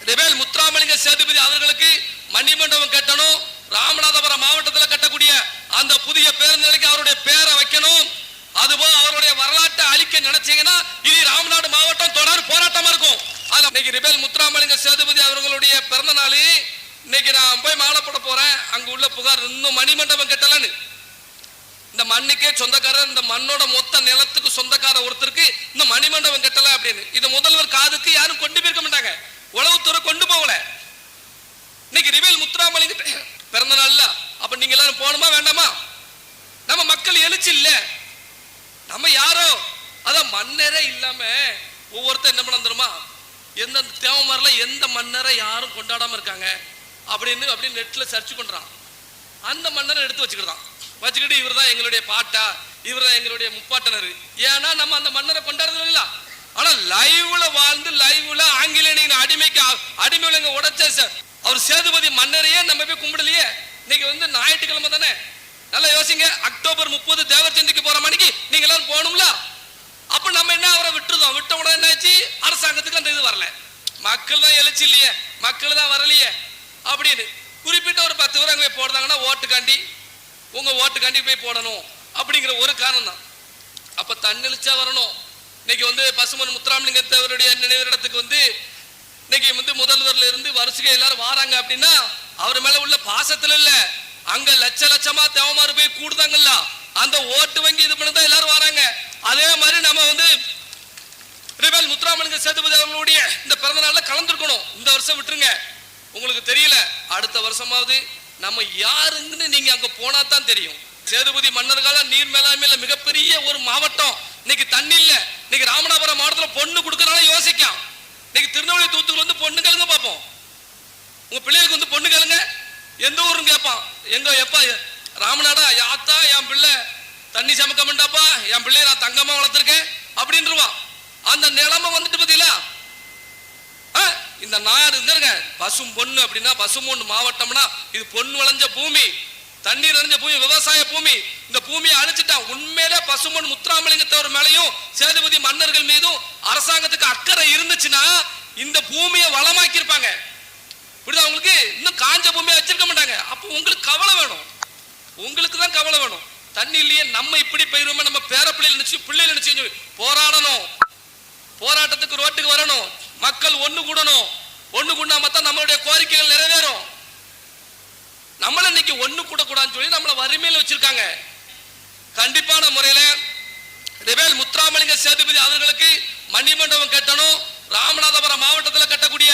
Rebel Muthuramalinga Sethupathi அவர்களுக்கு மணிமண்டபம் கட்டணும். ராமநாதபுரம் மாவட்டத்தில் கட்டக்கூடிய அந்த புதிய பேருந்து நிலைக்கு அவருடைய பேரை வைக்கணும். அதுபோல அவருடைய வரலாற்றை அழிக்க நினைச்சீங்கன்னா இது ராமநாடு மாவட்டம் தொடர் போராட்டமா இருக்கும். இன்னைக்கு ரிபேல் முத்துராமலிங்க சேதுபதி அவர்களுடைய பிறந்த நாள். இன்னைக்கு நான் போய் மாலை போட போறேன். அங்க உள்ள புகார் இன்னும் மணிமண்டபம் கட்டலன்னு. இந்த மண்ணுக்கே சொந்தக்காரர், இந்த மண்ணோட மொத்த நிலத்துக்கு சொந்தக்கார ஒருத்தருக்கு இந்த மணிமண்டபம் கட்டல அப்படின்னு இது முதல்வர் காதுக்கு யாரும் கொண்டு போயிருக்க மாட்டாங்க. உளவுத்துறை கொண்டு போகல. இன்னைக்கு ரிபேல் முத்துராமலிங்க பிறந்த நாள்ல அப்ப நீங்க எல்லாரும் போகணுமா வேண்டாமா? நம்ம மக்கள் எழுச்சி இல்ல. நம்ம யாரோ அதான் மன்னரே இல்லாம ஒவ்வொருத்தர் என்ன பண்ண தெரியுமா, எந்த தேவமரல எந்த மன்னரை யாரும் கொண்டாடாம இருக்காங்க அப்படின்னு நெட்ல சர்ச் பண்றான். அந்த மன்னரை எடுத்து வச்சுக்கிட்டு இவர் தான் எங்களுடைய பாட்டா, இவர் தான் எங்களுடைய முப்பாட்டனர். ஏன்னா நம்ம அந்த மன்னரை கொண்டாடுறது இல்ல. ஆனா லைவ்ல வாழ்ந்து லைவ்ல ஆங்கிலேய அடிமைங்க உடைச்ச அவர் சேதுபதி மன்னரையே நம்ம போய் கும்பிடலையே. இன்னைக்கு ஞாயிற்றுக்கிழமை தானே, நல்லா யோசிங்க. அக்டோபர் 30 தேவர் ஜெயந்திக்கு போற மணிக்கு நீங்க எல்லாரும் போகணும்ல. அப்ப நம்ம என்ன அவரை விட்டுருந்தோம். விட்ட உடனே என்ன ஆச்சு, அரசாங்கத்துக்கு அந்த இது வரல. மக்கள் தான் எழுச்சி இல்லையே, மக்கள் தான் வரலையே அப்படின்னு குறிப்பிட்ட ஒரு 10 பேர் அங்கே போடுறாங்கன்னா ஓட்டுக்காண்டி உங்க ஓட்டுக்காண்டி போய் போடணும் அப்படிங்கிற ஒரு காரணம் தான். அப்ப தன்னெழுச்சா வரணும். இன்னைக்கு பசுமன் முத்துராமலிங்க தேவருடைய நினைவிடத்துக்கு இன்னைக்கு முதல்வர்ல இருந்து வருஷம் எல்லாரும் வாராங்க அப்படின்னா அவர் மேல உள்ள பாசத்துல இல்ல, அங்க லட்ச லட்சமா தேவமாறு போய் கூடுதாங்கல்ல, அந்த ஓட்டு வங்கி இது பண்ணிதான் எல்லாரும் வராங்க. அதே மாதிரி நம்ம ரிபேல் முத்துராமலிங்க சேதுபதி அவர்களுடைய இந்த பிறந்த நாள்ல கலந்துருக்கணும். இந்த வருஷம் விட்டுருங்க, உங்களுக்கு தெரியல. அடுத்த வருஷமாவது நம்ம யாருன்னு நீங்க அங்க போனா தான் தெரியும். சேதுபதி மன்னர்கால நீர் மேலாண்மையில மிகப்பெரிய ஒரு மாவட்டம். இன்னைக்கு தண்ணி இல்ல. இன்னைக்கு ராமநாதபுரம் மாவட்டத்தில் பொண்ணு கொடுக்கறனால யோசிക്കാം. இன்னைக்கு திருநெல்வேலி தூத்துக்குள்ள பொண்ணு கேளுங்க பார்ப்போம். உங்க பிள்ளைகளுக்கு பொண்ணு கேளுங்க, எந்த ஊருன்னு கேட்பான். எங்க எப்பா ராமநாடா, யாத்தா என் பிள்ளை தண்ணி சமக்க மாட்டாப்பா, என் பிள்ளைய நான் தங்கமா வளர்த்திருக்கேன் அப்படின்றான். அந்த நிலைமை பாத்தீங்களா. இந்த நாடு பசும் பொண்ணு அப்படின்னா பசும்பொண்ணு மாவட்டம்னா இது பொண்ணு விளைஞ்ச பூமி, தண்ணீர் நிறைஞ்ச பூமி, விவசாய பூமி. இந்த பூமியை அழிச்சுட்டா உண்மையிலே பசும்பொன் முத்துராமலிங்கத்தவர் மேலையும் சேதுபதி மன்னர்கள் மீதும் அரசாங்கத்துக்கு அக்கறை இருந்துச்சுன்னா இந்த பூமியை வளமாக்கி இருப்பாங்க. இப்படிதான் உங்களுக்கு இன்னும் காஞ்ச பூமியை வச்சிருக்க மாட்டாங்க. அப்ப உங்களுக்கு கவலை வேணும், உங்களுக்கு தான் கவலை வேணும். தண்ணி இல்லையே நம்ம இப்படி போயிருவோமே, நம்ம பேர பிள்ளைகள் நினைச்சு போராடணும். போராட்டத்துக்கு ரோட்டுக்கு வரணும், மக்கள் ஒண்ணு கூடணும். ஒண்ணு கூடாம தான் நம்மளுடைய கோரிக்கைகள் நிறைவேறும். நம்மள இன்னைக்கு ஒண்ணு கூட கூடாதுன்னு சொல்லி நம்மள வறுமையில வச்சிருக்காங்க. கண்டிப்பான முறையில ரிபேல் முத்துராமலிங்க சேதுபதி அவர்களுக்கு மணிமண்டபம் கட்டணும். ராமநாதபுரம் மாவட்டத்தில் கட்டக்கூடிய